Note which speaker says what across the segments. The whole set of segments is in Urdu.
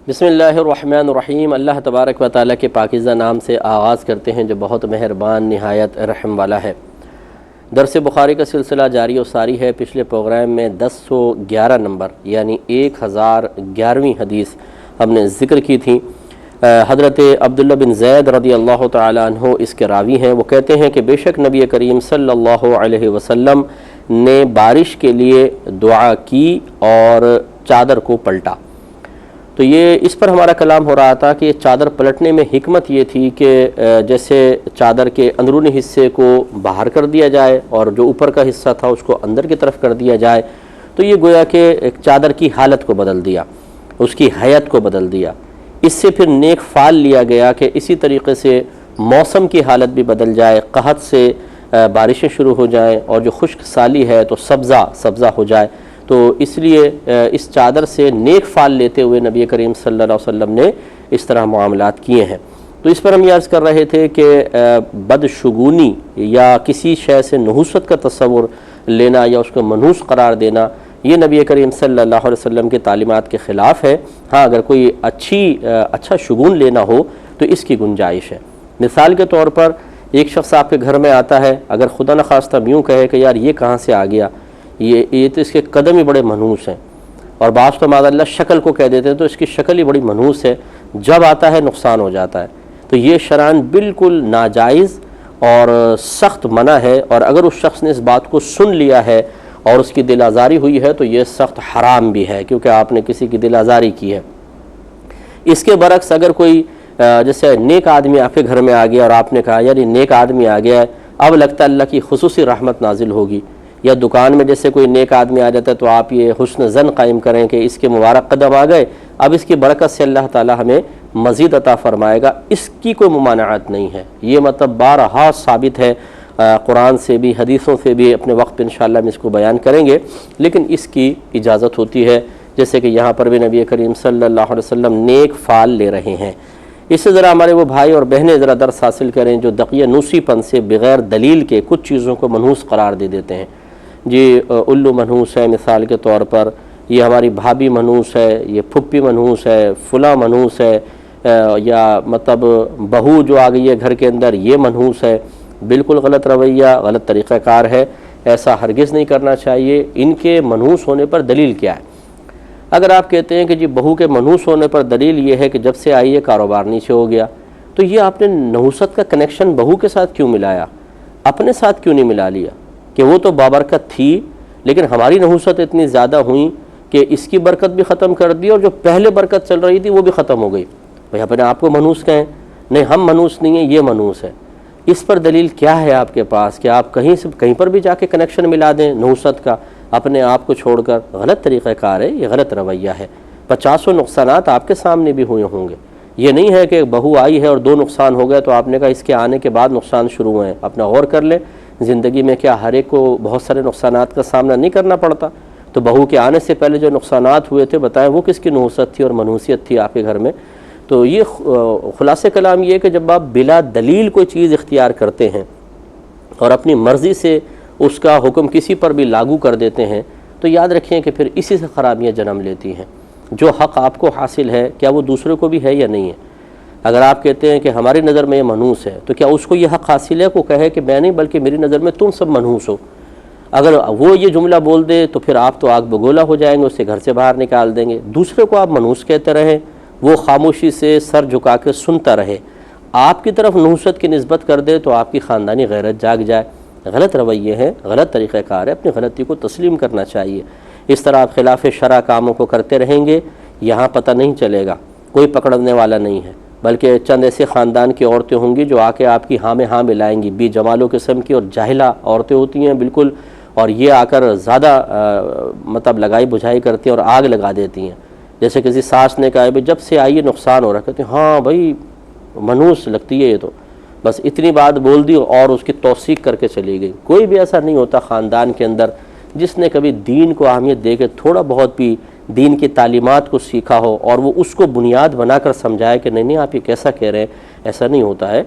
Speaker 1: بسم اللہ الرحمن الرحیم۔ اللہ تبارک و تعالیٰ کے پاکیزہ نام سے آغاز کرتے ہیں جو بہت مہربان نہایت رحم والا ہے۔ درس بخاری کا سلسلہ جاری و ساری ہے۔ پچھلے پروگرام میں 1011 نمبر یعنی 1011ویں حدیث ہم نے ذکر کی تھی۔ حضرت عبداللہ بن زید رضی اللہ تعالیٰ عنہ اس کے راوی ہیں۔ وہ کہتے ہیں کہ بے شک نبی کریم صلی اللہ علیہ وسلم نے بارش کے لیے دعا کی اور چادر کو پلٹا۔ تو یہ اس پر ہمارا کلام ہو رہا تھا کہ چادر پلٹنے میں حکمت یہ تھی کہ جیسے چادر کے اندرونی حصے کو باہر کر دیا جائے اور جو اوپر کا حصہ تھا اس کو اندر کی طرف کر دیا جائے، تو یہ گویا کہ ایک چادر کی حالت کو بدل دیا، اس کی حیت کو بدل دیا۔ اس سے پھر نیک فعل لیا گیا کہ اسی طریقے سے موسم کی حالت بھی بدل جائے، قحط سے بارشیں شروع ہو جائیں اور جو خشک سالی ہے تو سبزہ ہو جائے۔ تو اس لیے اس چادر سے نیک فعل لیتے ہوئے نبی کریم صلی اللہ علیہ وسلم نے اس طرح معاملات کیے ہیں۔ تو اس پر ہم یہ عرض کر رہے تھے کہ بدشگونی یا کسی شے سے نحوست کا تصور لینا یا اس کو منحوس قرار دینا، یہ نبی کریم صلی اللہ علیہ وسلم کی تعلیمات کے خلاف ہے۔ ہاں، اگر کوئی اچھا شگون لینا ہو تو اس کی گنجائش ہے۔ مثال کے طور پر ایک شخص آپ کے گھر میں آتا ہے، اگر خدا نخواستہ یوں کہے کہ یار یہ کہاں سے آ گیا، یہ تو اس کے قدم ہی بڑے منحوس ہیں، اور بعض تو معاذ اللہ شکل کو کہہ دیتے ہیں تو اس کی شکل ہی بڑی منحوس ہے، جب آتا ہے نقصان ہو جاتا ہے۔ تو یہ شرعاً بالکل ناجائز اور سخت منع ہے، اور اگر اس شخص نے اس بات کو سن لیا ہے اور اس کی دل آزاری ہوئی ہے تو یہ سخت حرام بھی ہے، کیونکہ آپ نے کسی کی دل آزاری کی ہے۔ اس کے برعکس اگر کوئی جیسے نیک آدمی آپ کے گھر میں آ گیا اور آپ نے کہا یار یہ نیک آدمی آ گیا ہے، اب لگتا ہے اللہ کی خصوصی رحمت نازل ہوگی، یا دکان میں جیسے کوئی نیک آدمی آ جاتا ہے تو آپ یہ حسن ظن قائم کریں کہ اس کے مبارک قدم آ گئے، اب اس کی برکت سے اللہ تعالی ہمیں مزید عطا فرمائے گا، اس کی کوئی ممانعت نہیں ہے۔ یہ مطلب بارہا ثابت ہے قرآن سے بھی، حدیثوں سے بھی، اپنے وقت پہ انشاءاللہ ہم اس کو بیان کریں گے، لیکن اس کی اجازت ہوتی ہے، جیسے کہ یہاں پر بھی نبی کریم صلی اللہ علیہ وسلم نیک فعل لے رہے ہیں۔ اس سے ذرا ہمارے وہ بھائی اور بہنیں ذرا درس حاصل کریں جو دقیہ نوسی پن سے بغیر دلیل کے کچھ چیزوں کو منحوس قرار دے دیتے ہیں۔ جی الو منحوس ہے مثال کے طور پر، یہ ہماری بھابھی منحوس ہے، یہ پھپھی منحوس ہے، فلاں منحوس ہے، یا مطلب بہو جو آ گئی ہے گھر کے اندر یہ منحوس ہے۔ بالکل غلط رویہ، غلط طریقہ کار ہے، ایسا ہرگز نہیں کرنا چاہیے۔ ان کے منحوس ہونے پر دلیل کیا ہے؟ اگر آپ کہتے ہیں کہ جی بہو کے منحوس ہونے پر دلیل یہ ہے کہ جب سے آئی ہے کاروبار نیچے ہو گیا، تو یہ آپ نے نحوست کا کنیکشن بہو کے ساتھ کیوں ملایا؟ اپنے ساتھ کیوں نہیں ملا لیا کہ وہ تو بابرکت تھی لیکن ہماری نحوست اتنی زیادہ ہوئی کہ اس کی برکت بھی ختم کر دی اور جو پہلے برکت چل رہی تھی وہ بھی ختم ہو گئی۔ بھئی اپنے آپ کو منحوس کہیں؟ نہیں، ہم منحوس نہیں ہیں، یہ منحوس ہے۔ اس پر دلیل کیا ہے آپ کے پاس کہ آپ کہیں پر بھی جا کے کنیکشن ملا دیں نحوست کا اپنے آپ کو چھوڑ کر؟ غلط طریقہ کار ہے، یہ غلط رویہ ہے۔ 50 نقصانات آپ کے سامنے بھی ہوئے ہوں گے۔ یہ نہیں ہے کہ بہو آئی ہے اور 2 نقصان ہو گئے تو آپ نے کہا اس کے آنے کے بعد نقصان شروع ہوئے ہیں۔ اپنا غور کر لیں، زندگی میں کیا ہر ایک کو بہت سارے نقصانات کا سامنا نہیں کرنا پڑتا؟ تو بہو کے آنے سے پہلے جو نقصانات ہوئے تھے بتائیں وہ کس کی نحوست تھی اور منحوسیت تھی آپ کے گھر میں؟ تو یہ خلاصہ کلام یہ کہ جب آپ بلا دلیل کوئی چیز اختیار کرتے ہیں اور اپنی مرضی سے اس کا حکم کسی پر بھی لاگو کر دیتے ہیں تو یاد رکھیں کہ پھر اسی سے خرابیاں جنم لیتی ہیں۔ جو حق آپ کو حاصل ہے کیا وہ دوسرے کو بھی ہے یا نہیں ہے؟ اگر آپ کہتے ہیں کہ ہماری نظر میں یہ منحوس ہے تو کیا اس کو یہ حق حاصل ہے کو کہے کہ میں نہیں بلکہ میری نظر میں تم سب منحوس ہو؟ اگر وہ یہ جملہ بول دے تو پھر آپ تو آگ بگولا ہو جائیں گے، اسے گھر سے باہر نکال دیں گے۔ دوسرے کو آپ منحوس کہتے رہیں، وہ خاموشی سے سر جھکا کے سنتا رہے، آپ کی طرف نحوست کی نسبت کر دے تو آپ کی خاندانی غیرت جاگ جائے۔ غلط رویے ہیں، غلط طریقہ کار ہے، اپنی غلطی کو تسلیم کرنا چاہیے۔ اس طرح آپ خلاف شرع کاموں کو کرتے رہیں گے، یہاں پتہ نہیں چلے گا، کوئی پکڑنے والا نہیں ہے، بلکہ چند ایسے خاندان کی عورتیں ہوں گی جو آ کے آپ کی ہاں میں ہاں ملائیں گی، بی جمالوں قسم کی اور جاہلہ عورتیں ہوتی ہیں بالکل، اور یہ آ کر زیادہ مطلب لگائی بجھائی کرتی ہیں اور آگ لگا دیتی ہیں۔ جیسے کسی ساس نے کہا جب سے آئیے نقصان ہو رہا، کہتے ہیں ہاں بھائی منحوس لگتی ہے یہ تو، بس اتنی بات بول دی اور اس کی توثیق کر کے چلی گئی۔ کوئی بھی ایسا نہیں ہوتا خاندان کے اندر جس نے کبھی دین کو اہمیت دے کے تھوڑا بہت بھی دین کی تعلیمات کو سیکھا ہو اور وہ اس کو بنیاد بنا کر سمجھائے کہ نہیں آپ یہ کیسا کہہ رہے ہیں، ایسا نہیں ہوتا ہے،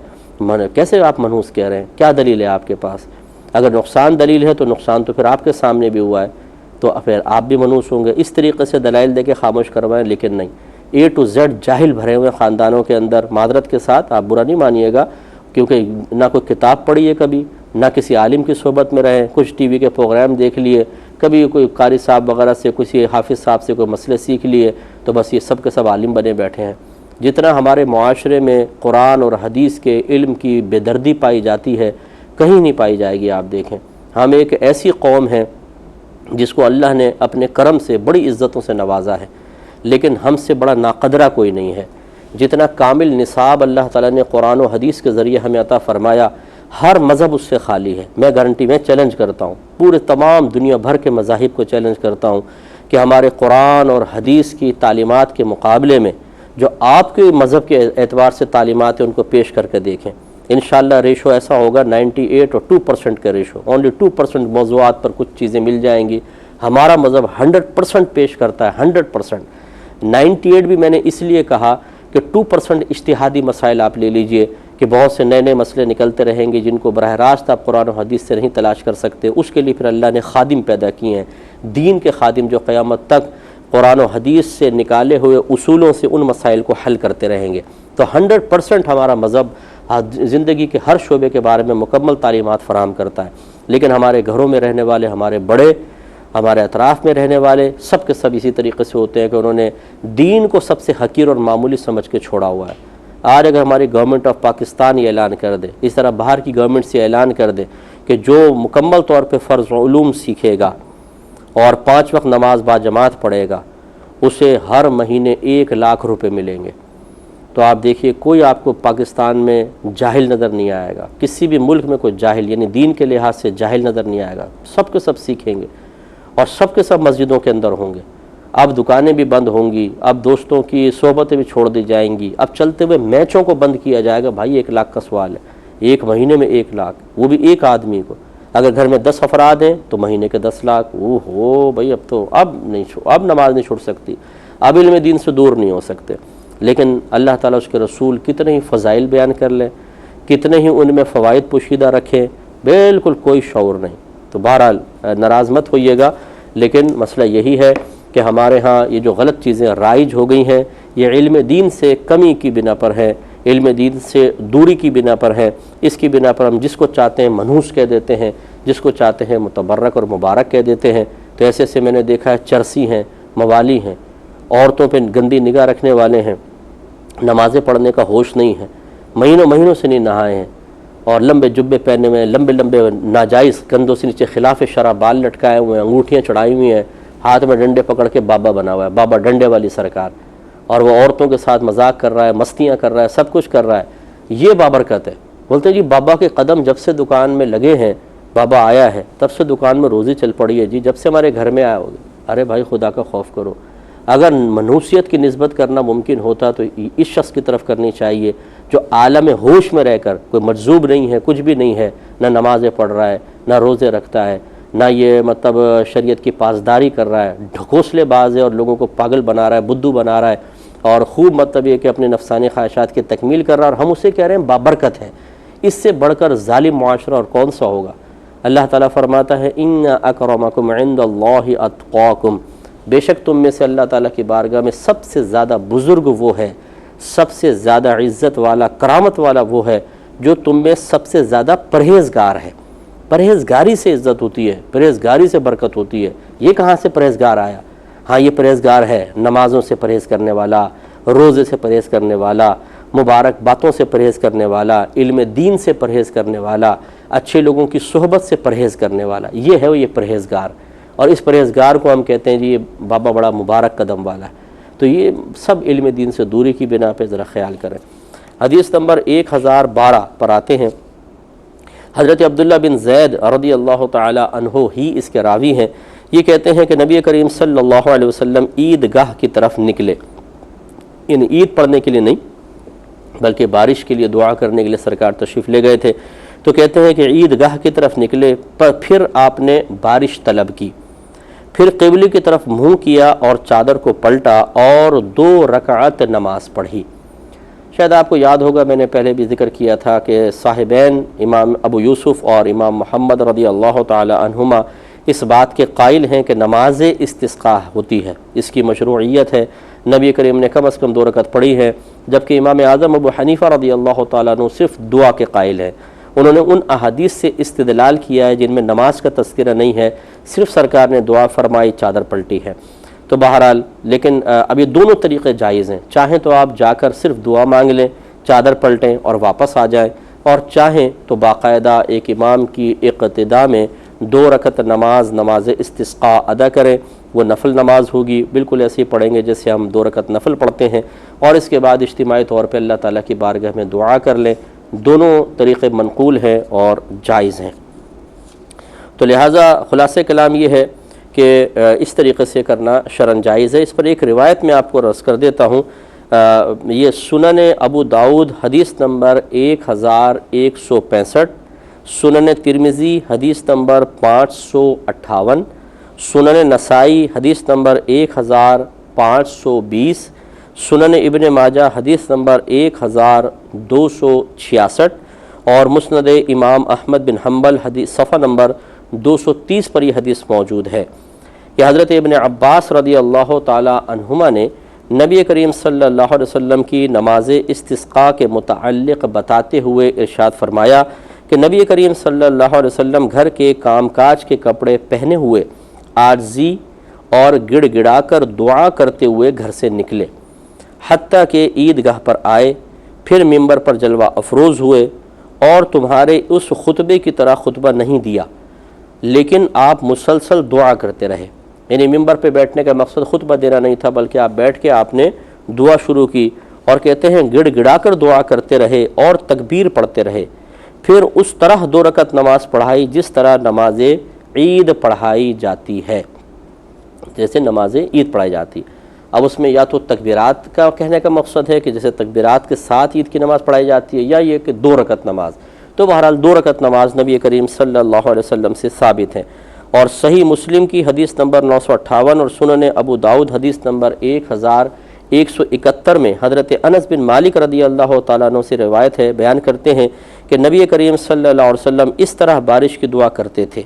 Speaker 1: کیسے آپ منحوس کہہ رہے ہیں، کیا دلیل ہے آپ کے پاس؟ اگر نقصان دلیل ہے تو نقصان تو پھر آپ کے سامنے بھی ہوا ہے، تو پھر آپ بھی منحوس ہوں گے۔ اس طریقے سے دلائل دے کے خاموش کروائیں، لیکن نہیں، A to Z جاہل بھرے ہوئے خاندانوں کے اندر، معذرت کے ساتھ آپ برا نہیں مانیے گا، کیونکہ نہ کوئی کتاب پڑھی ہے کبھی، نہ کسی عالم کی صحبت میں رہے، کچھ ٹی وی کے پروگرام دیکھ لیے، کبھی کوئی قاری صاحب وغیرہ سے، کسی حافظ صاحب سے کوئی مسئلے سیکھ لیے، تو بس یہ سب کے سب عالم بنے بیٹھے ہیں۔ جتنا ہمارے معاشرے میں قرآن اور حدیث کے علم کی بے دردی پائی جاتی ہے، کہیں نہیں پائی جائے گی۔ آپ دیکھیں، ہم ایک ایسی قوم ہیں جس کو اللہ نے اپنے کرم سے بڑی عزتوں سے نوازا ہے، لیکن ہم سے بڑا ناقدرہ کوئی نہیں ہے۔ جتنا کامل نصاب اللہ تعالیٰ نے قرآن و حدیث کے ذریعے ہمیں عطا فرمایا، ہر مذہب اس سے خالی ہے۔ میں گارنٹی میں چیلنج کرتا ہوں، پورے تمام دنیا بھر کے مذاہب کو چیلنج کرتا ہوں کہ ہمارے قرآن اور حدیث کی تعلیمات کے مقابلے میں جو آپ کے مذہب کے اعتبار سے تعلیمات ہیں ان کو پیش کر کے دیکھیں۔ انشاءاللہ ریشو ایسا ہوگا 98 اور 2% کا ریشو، اونلی 2% موضوعات پر کچھ چیزیں مل جائیں گی۔ ہمارا مذہب 100% پیش کرتا ہے، 100%۔ 98 بھی میں نے اس لیے کہا کہ 2% اجتہادی مسائل آپ لے لیجئے کہ بہت سے نئے مسئلے نکلتے رہیں گے جن کو براہ راست آپ قرآن و حدیث سے نہیں تلاش کر سکتے۔ اس کے لیے پھر اللہ نے خادم پیدا کیے ہیں، دین کے خادم، جو قیامت تک قرآن و حدیث سے نکالے ہوئے اصولوں سے ان مسائل کو حل کرتے رہیں گے۔ تو 100% ہمارا مذہب زندگی کے ہر شعبے کے بارے میں مکمل تعلیمات فراہم کرتا ہے، لیکن ہمارے گھروں میں رہنے والے، ہمارے بڑے، ہمارے اطراف میں رہنے والے سب کے سب اسی طریقے سے ہوتے ہیں کہ انہوں نے دین کو سب سے حقیر اور معمولی سمجھ کے چھوڑا ہوا ہے۔ آج اگر ہماری گورنمنٹ آف پاکستان یہ اعلان کر دے، اس طرح باہر کی گورنمنٹ سے اعلان کر دے کہ جو مکمل طور پہ فرض علوم سیکھے گا اور 5 وقت نماز با جماعت پڑھے گا، اسے ہر مہینے 1 لاکھ روپے ملیں گے، تو آپ دیکھیے کوئی آپ کو پاکستان میں جاہل نظر نہیں آئے گا، کسی بھی ملک میں کوئی جاہل، یعنی دین کے لحاظ سے جاہل نظر نہیں آئے گا۔ سب کے سب سیکھیں گے اور سب کے سب مسجدوں کے اندر ہوں گے۔ اب دکانیں بھی بند ہوں گی، اب دوستوں کی صحبتیں بھی چھوڑ دی جائیں گی، اب چلتے ہوئے میچوں کو بند کیا جائے گا۔ بھائی 1 لاکھ کا سوال ہے، 1 مہینے میں 1 لاکھ، وہ بھی ایک آدمی کو۔ اگر گھر میں 10 افراد ہیں تو مہینے کے 10 لاکھ۔ بھائی اب نماز نہیں چھوڑ سکتی، اب علم دین سے دور نہیں ہو سکتے۔ لیکن اللہ تعالیٰ اس کے رسول کتنے ہی فضائل بیان کر لیں، کتنے ہی ان میں فوائد پوشیدہ رکھیں، بالکل کوئی شعور نہیں۔ تو بہرحال ناراض مت ہوئیے گا، لیکن مسئلہ یہی ہے کہ ہمارے ہاں یہ جو غلط چیزیں رائج ہو گئی ہیں، یہ علم دین سے کمی کی بنا پر ہے، علم دین سے دوری کی بنا پر ہے۔ اس کی بنا پر ہم جس کو چاہتے ہیں منحوس کہہ دیتے ہیں، جس کو چاہتے ہیں متبرک اور مبارک کہہ دیتے ہیں۔ تو ایسے سے میں نے دیکھا ہے چرسی ہیں، موالی ہیں، عورتوں پہ گندی نگاہ رکھنے والے ہیں، نمازیں پڑھنے کا ہوش نہیں ہے، مہینوں سے نہیں نہائے ہیں، اور لمبے جبے پہنے ہوئے ہیں، لمبے ناجائز کندھوں سے نیچے خلاف شرع بال لٹکائے ہوئے ہیں، انگوٹھیاں چڑھائی ہوئی ہیں، ہاتھ میں ڈنڈے پکڑ کے بابا بنا ہوا ہے، بابا ڈنڈے والی سرکار، اور وہ عورتوں کے ساتھ مذاق کر رہا ہے، مستیاں کر رہا ہے، سب کچھ کر رہا ہے۔ یہ بابرکت ہے۔ بولتے ہیں جی بابا کے قدم جب سے دکان میں لگے ہیں، بابا آیا ہے تب سے دکان میں روزی چل پڑی ہے جی، جب سے ہمارے گھر میں آیا ہوگا۔ ارے بھائی خدا کا خوف کرو، اگر منحوسیت کی نسبت کرنا ممکن ہوتا تو اس شخص کی طرف کرنی چاہیے جو عالم ہوش میں رہ کر کوئی مجذوب نہیں ہے، کچھ بھی نہیں ہے، نہ نمازیں پڑھ رہا ہے، نہ روزے رکھتا ہے، نہ یہ شریعت کی پاسداری کر رہا ہے، ڈھکوسلے باز ہے اور لوگوں کو پاگل بنا رہا ہے، بدھو بنا رہا ہے، اور خوب یہ کہ اپنے نفسانی خواہشات کی تکمیل کر رہا ہے، اور ہم اسے کہہ رہے ہیں بابرکت ہے۔ اس سے بڑھ کر ظالم معاشرہ اور کون سا ہوگا؟ اللہ تعالیٰ فرماتا ہے ان اکرمکم عند اللہ اتقاکم، بے شک تم میں سے اللہ تعالیٰ کی بارگاہ میں سب سے زیادہ بزرگ وہ ہے، سب سے زیادہ عزت والا، کرامت والا وہ ہے جو تم میں سب سے زیادہ پرہیزگار ہے۔ پرہیزگاری سے عزت ہوتی ہے، پرہیزگاری سے برکت ہوتی ہے۔ یہ کہاں سے پرہیزگار آیا؟ ہاں یہ پرہیزگار ہے نمازوں سے پرہیز کرنے والا، روزے سے پرہیز کرنے والا، مبارک باتوں سے پرہیز کرنے والا، علم دین سے پرہیز کرنے والا، اچھے لوگوں کی صحبت سے پرہیز کرنے والا، یہ ہے وہ یہ پرہیزگار۔ اور اس پرہیزگار کو ہم کہتے ہیں جی یہ بابا بڑا مبارک قدم والا ہے۔ تو یہ سب علم دین سے دوری کی بنا پہ ذرا خیال کریں۔ حدیث نمبر 1012 پر آتے ہیں، حضرت عبداللہ بن زید رضی اللہ تعالی عنہ ہی اس کے راوی ہیں۔ یہ کہتے ہیں کہ نبی کریم صلی اللہ علیہ وسلم عیدگاہ کی طرف نکلے، یعنی عید پڑھنے کے لیے نہیں بلکہ بارش کے لیے دعا کرنے کے لیے سرکار تشریف لے گئے تھے۔ تو کہتے ہیں کہ عیدگاہ کی طرف نکلے، پھر آپ نے بارش طلب کی، پھر قبلے کی طرف منہ کیا اور چادر کو پلٹا اور 2 رکعت نماز پڑھی۔ شاید آپ کو یاد ہوگا میں نے پہلے بھی ذکر کیا تھا کہ صاحبین امام ابو یوسف اور امام محمد رضی اللہ تعالی عنہما اس بات کے قائل ہیں کہ نماز استسقاء ہوتی ہے، اس کی مشروعیت ہے، نبی کریم نے کم از کم 2 رکعت پڑھی ہے، جبکہ امام اعظم ابو حنیفہ رضی اللہ تعالیٰ عنہ صرف دعا کے قائل ہیں۔ انہوں نے ان احادیث سے استدلال کیا ہے جن میں نماز کا تذکرہ نہیں ہے، صرف سرکار نے دعا فرمائی، چادر پلٹی ہے۔ تو بہرحال لیکن اب یہ دونوں طریقے جائز ہیں، چاہیں تو آپ جا کر صرف دعا مانگ لیں، چادر پلٹیں اور واپس آ جائیں، اور چاہیں تو باقاعدہ ایک امام کی اقتداء میں 2 رکعت نماز استسقاء ادا کریں۔ وہ نفل نماز ہوگی، بالکل ایسے ہی پڑھیں گے جیسے ہم 2 رکعت نفل پڑھتے ہیں، اور اس کے بعد اجتماعی طور پہ اللہ تعالیٰ کی بارگاہ میں دعا کر لیں۔ دونوں طریقے منقول ہیں اور جائز ہیں۔ تو لہٰذا خلاصہ کلام یہ ہے کہ اس طریقے سے کرنا شرعاً جائز ہے۔ اس پر ایک روایت میں آپ کو عرض کر دیتا ہوں، یہ سنن ابو داؤد حدیث نمبر 1165، سنن ترمذی حدیث نمبر 558، سنن نسائی حدیث نمبر 1520، سنن ابن ماجہ حدیث نمبر 1266، اور مسند امام احمد بن حنبل حدیث صفحہ نمبر 230 پر یہ حدیث موجود ہے کہ حضرت ابن عباس رضی اللہ تعالی عنہما نے نبی کریم صلی اللہ علیہ وسلم کی نماز استسقاء کے متعلق بتاتے ہوئے ارشاد فرمایا کہ نبی کریم صلی اللہ علیہ وسلم گھر کے کام کاج کے کپڑے پہنے ہوئے عاجزی اور گڑ گڑا کر دعا کرتے ہوئے گھر سے نکلے، حتیٰ کہ عیدگاہ پر آئے، پھر ممبر پر جلوہ افروز ہوئے اور تمہارے اس خطبے کی طرح خطبہ نہیں دیا، لیکن آپ مسلسل دعا کرتے رہے۔ یعنی ممبر پہ بیٹھنے کا مقصد خطبہ دینا نہیں تھا، بلکہ آپ بیٹھ کے آپ نے دعا شروع کی، اور کہتے ہیں گڑ گڑا کر دعا کرتے رہے اور تکبیر پڑھتے رہے، پھر اس طرح 2 رکعت نماز پڑھائی جس طرح نماز عید پڑھائی جاتی ہے، جیسے نماز عید پڑھائی جاتی۔ اب اس میں یا تو تکبیرات کا کہنے کا مقصد ہے کہ جیسے تکبیرات کے ساتھ عید کی نماز پڑھائی جاتی ہے، یا یہ کہ 2 رکعت نماز۔ تو بہرحال 2 رکعت نماز نبی کریم صلی اللہ علیہ وسلم سے ثابت ہے، اور صحیح مسلم کی حدیث نمبر 958 اور سنن ابو داؤد حدیث نمبر 1171 میں حضرت انس بن مالک رضی اللہ تعالیٰ عنہ سے روایت ہے، بیان کرتے ہیں کہ نبی کریم صلی اللہ علیہ وسلم اس طرح بارش کی دعا کرتے تھے،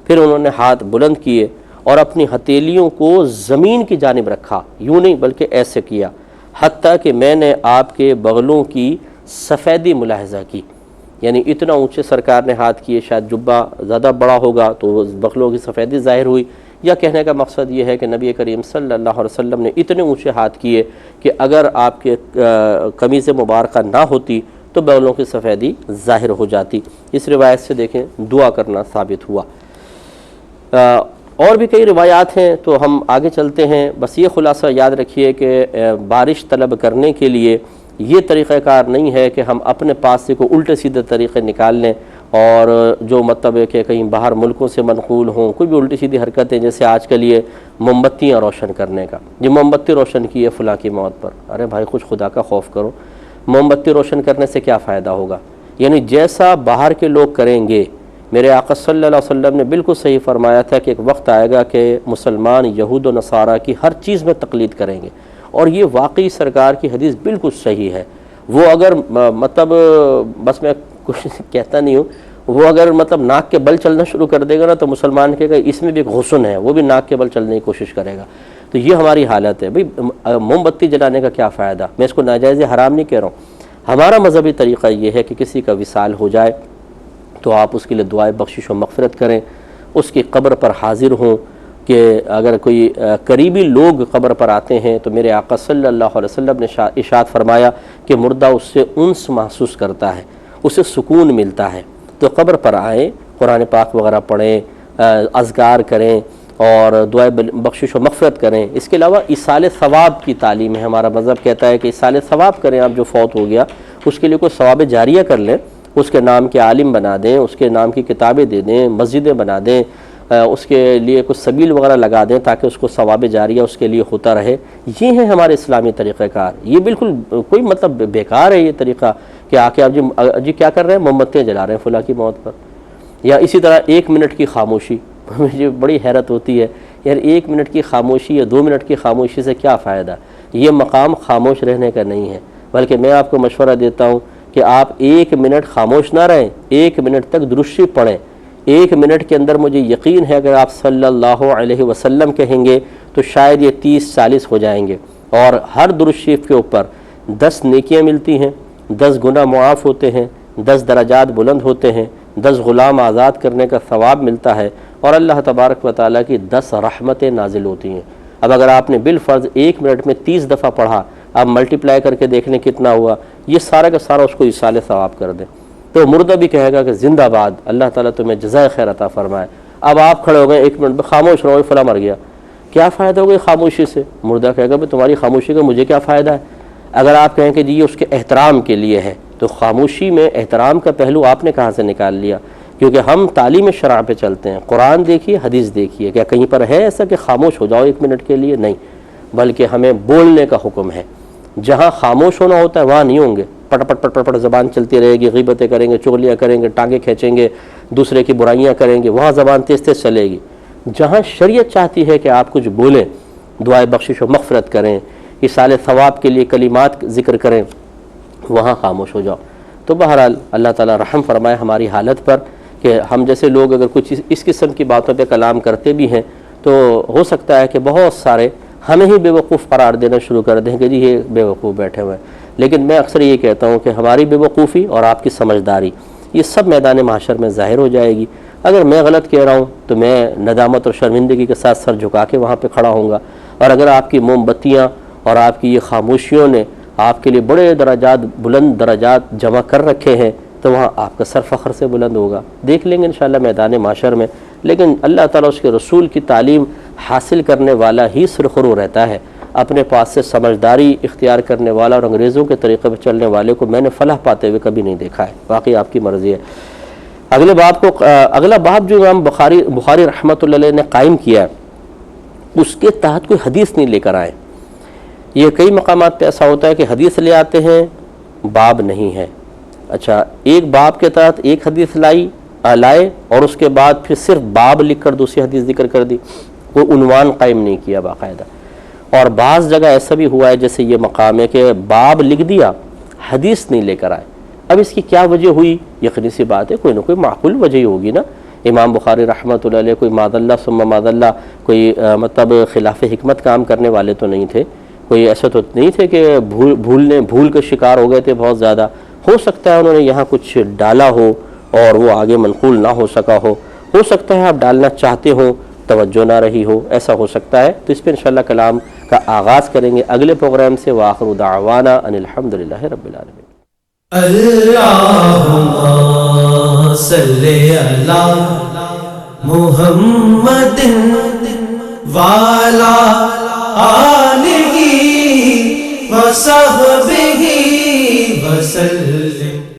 Speaker 1: پھر انہوں نے ہاتھ بلند کیے اور اپنی ہتھیلیوں کو زمین کی جانب رکھا، یوں نہیں بلکہ ایسے کیا، حتیٰ کہ میں نے آپ کے بغلوں کی سفیدی ملاحظہ کی۔ یعنی اتنا اونچے سرکار نے ہاتھ کیے، شاید جبہ زیادہ بڑا ہوگا تو بغلوں کی سفیدی ظاہر ہوئی، یا کہنے کا مقصد یہ ہے کہ نبی کریم صلی اللہ علیہ وسلم نے اتنے اونچے ہاتھ کیے کہ اگر آپ کے قمیض مبارکہ نہ ہوتی تو بغلوں کی سفیدی ظاہر ہو جاتی۔ اس روایت سے دیکھیں دعا کرنا ثابت ہوا۔ اور بھی کئی روایات ہیں تو ہم آگے چلتے ہیں، بس یہ خلاصہ یاد رکھیے کہ بارش طلب کرنے کے لیے یہ طریقہ کار نہیں ہے کہ ہم اپنے پاس سے کوئی الٹے سیدھے طریقے نکال لیں، اور جو مطلب ہے کہ کہیں باہر ملکوں سے منقول ہوں کوئی بھی الٹی سیدھی حرکتیں، جیسے آج کل یہ موم بتیاں روشن کرنے کا، یہ موم بتی روشن کی ہے فلاں کی موت پر، ارے بھائی کچھ خدا کا خوف کرو، موم بتی روشن کرنے سے کیا فائدہ ہوگا؟ یعنی جیسا باہر کے لوگ کریں گے، میرے آقا صلی اللہ علیہ وسلم نے بالکل صحیح فرمایا تھا کہ ایک وقت آئے گا کہ مسلمان یہود و نصارہ کی ہر چیز میں تقلید کریں گے، اور یہ واقعی سرکار کی حدیث بالکل صحیح ہے۔ وہ اگر مطلب بس میں کچھ کہتا نہیں ہوں، وہ اگر مطلب ناک کے بل چلنا شروع کر دے گا نا تو مسلمان کہے گا اس میں بھی ایک غصن ہے، وہ بھی ناک کے بل چلنے کی کوشش کرے گا۔ تو یہ ہماری حالت ہے بھئی، موم بتی جلانے کا کیا فائدہ؟ میں اس کو ناجائز حرام نہیں کہہ رہا ہوں، ہمارا مذہبی طریقہ یہ ہے کہ کسی کا وصال ہو جائے تو آپ اس کے لیے دعائے بخشش و مغفرت کریں، اس کی قبر پر حاضر ہوں، کہ اگر کوئی قریبی لوگ قبر پر آتے ہیں تو میرے آقا صلی اللہ علیہ وسلم نے ارشاد فرمایا کہ مردہ اس سے انس محسوس کرتا ہے، اسے سکون ملتا ہے، تو قبر پر آئیں، قرآن پاک وغیرہ پڑھیں، اذکار کریں اور دعائے بخشش و مغفرت کریں۔ اس کے علاوہ ایصال ثواب کی تعلیم ہے، ہمارا مذہب کہتا ہے کہ ایصال ثواب کریں، آپ جو فوت ہو گیا اس کے لیے کوئی ثواب جاریہ کر لیں، اس کے نام کے عالم بنا دیں، اس کے نام کی کتابیں دے دیں، مسجدیں بنا دیں، اس کے لیے کچھ سبیل وغیرہ لگا دیں تاکہ اس کو ثواب جاریہ اس کے لیے ہوتا رہے۔ یہ ہے ہمارے اسلامی طریقہ کار، یہ بالکل کوئی مطلب بیکار ہے یہ طریقہ کہ آ کے آپ جی کیا کر رہے ہیں، موم بتیاں جلا رہے ہیں فلاں کی موت پر۔ یا اسی طرح 1 منٹ کی خاموشی، مجھے بڑی حیرت ہوتی ہے یار، 1 منٹ کی خاموشی یا 2 منٹ کی خاموشی سے کیا فائدہ؟ یہ مقام خاموش رہنے کا نہیں ہے، بلکہ میں آپ کو مشورہ دیتا ہوں کہ آپ 1 منٹ خاموش نہ رہیں، 1 منٹ تک درود شریف پڑھیں۔ 1 منٹ کے اندر مجھے یقین ہے اگر آپ صلی اللہ علیہ وسلم کہیں گے تو شاید یہ 30-40 ہو جائیں گے، اور ہر درود شریف کے اوپر 10 نیکیاں ملتی ہیں، 10 گناہ معاف ہوتے ہیں، 10 درجات بلند ہوتے ہیں، 10 غلام آزاد کرنے کا ثواب ملتا ہے، اور اللہ تبارک و تعالیٰ کی 10 رحمتیں نازل ہوتی ہیں۔ اب اگر آپ نے بالفرض 1 منٹ میں 30 دفعہ پڑھا، آپ ملٹیپلائی کر کے دیکھ لیں کتنا ہوا، یہ سارا کا سارا اس کو ایصال ثواب کر دیں، تو مردہ بھی کہے گا کہ زندہ باد، اللہ تعالیٰ تمہیں جزائے خیر عطا فرمائے۔ اب آپ کھڑے ہو گئے 1 منٹ میں خاموش رہو، فلاں مر گیا، کیا فائدہ ہوگا خاموشی سے؟ مردہ کہے گا تمہاری خاموشی کا مجھے کیا فائدہ ہے؟ اگر آپ کہیں کہ جی یہ اس کے احترام کے لیے ہے، تو خاموشی میں احترام کا پہلو آپ نے کہاں سے نکال لیا؟ کیونکہ ہم تعلیم شرع پہ چلتے ہیں، قرآن دیکھیے، حدیث دیکھیے، کیا کہیں پر ہے ایسا کہ خاموش ہو جاؤ 1 منٹ کے لیے؟ نہیں، بلکہ ہمیں بولنے کا حکم ہے۔ جہاں خاموش ہونا ہوتا ہے وہاں نہیں ہوں گے، پٹ پٹ پٹ پٹ پٹ زبان چلتی رہے گی، غیبتیں کریں گے، چغلیاں کریں گے، ٹانگیں کھینچیں گے، دوسرے کی برائیاں کریں گے، وہاں زبان تیز تیز چلے گی۔ جہاں شریعت چاہتی ہے کہ آپ کچھ بولیں، دعائے بخشش و مغفرت کریں، ایصال ثواب کے لیے کلمات ذکر کریں، وہاں خاموش ہو جاؤ۔ تو بہرحال اللہ تعالیٰ رحم فرمائے ہماری حالت پر، کہ ہم جیسے لوگ اگر کچھ اس قسم کی باتوں پہ کلام کرتے بھی ہیں تو ہو سکتا ہے کہ بہت سارے ہمیں ہی بے وقوف قرار دینا شروع کر دیں کہ جی یہ بے وقوف بیٹھے ہوئے ہیں۔ لیکن میں اکثر یہ کہتا ہوں کہ ہماری بے وقوفی اور آپ کی سمجھداری یہ سب میدان محشر میں ظاہر ہو جائے گی۔ اگر میں غلط کہہ رہا ہوں تو میں ندامت اور شرمندگی کے ساتھ سر جھکا کے وہاں پہ کھڑا ہوں گا، اور اگر آپ کی موم بتیاں اور آپ کی یہ خاموشیوں نے آپ کے لیے بڑے درجات، بلند درجات جمع کر رکھے ہیں، تو وہاں آپ کا سر فخر سے بلند ہوگا۔ دیکھ لیں گے انشاءاللہ میدان محشر میں۔ لیکن اللہ تعالیٰ اس کے رسول کی تعلیم حاصل کرنے والا ہی سرخرو رہتا ہے، اپنے پاس سے سمجھداری اختیار کرنے والا اور انگریزوں کے طریقے پہ چلنے والے کو میں نے فلاح پاتے ہوئے کبھی نہیں دیکھا ہے۔ واقعی آپ کی مرضی ہے۔ اگلا باب جو امام بخاری رحمۃ اللہ علیہ نے قائم کیا ہے، اس کے تحت کوئی حدیث نہیں لے کر آئے۔ یہ کئی مقامات پہ ایسا ہوتا ہے کہ حدیث لے آتے ہیں، باب نہیں ہے۔ اچھا، ایک باب کے تحت ایک حدیث لائے اور اس کے بعد پھر صرف باب لکھ کر دوسری حدیث ذکر کر دی، کوئی عنوان قائم نہیں کیا باقاعدہ۔ اور بعض جگہ ایسا بھی ہوا ہے جیسے یہ مقام ہے کہ باب لکھ دیا، حدیث نہیں لے کر آئے۔ اب اس کی کیا وجہ ہوئی؟ یقینی سی بات ہے کوئی نہ کوئی معقول وجہ ہی ہوگی نا۔ امام بخاری رحمۃ اللہ علیہ کوئی معاذ اللہ ثم معاذ اللہ کوئی مطلب خلاف حکمت کام کرنے والے تو نہیں تھے، کوئی ایسا تو نہیں تھے کہ بھول کے شکار ہو گئے تھے بہت زیادہ۔ ہو سکتا ہے انہوں نے یہاں کچھ ڈالا ہو اور وہ آگے منقول نہ ہو سکا ہو سکتا ہے آپ ڈالنا چاہتے ہو توجہ نہ رہی ہو، ایسا ہو سکتا ہے۔ تو اس پہ انشاءاللہ کلام کا آغاز کریں گے اگلے پروگرام سے۔ وآخر دعوانا ان الحمدللہ رب العالمین۔
Speaker 2: اللہم صلی علی محمد وعلی آلہ وصحبہ وسلم۔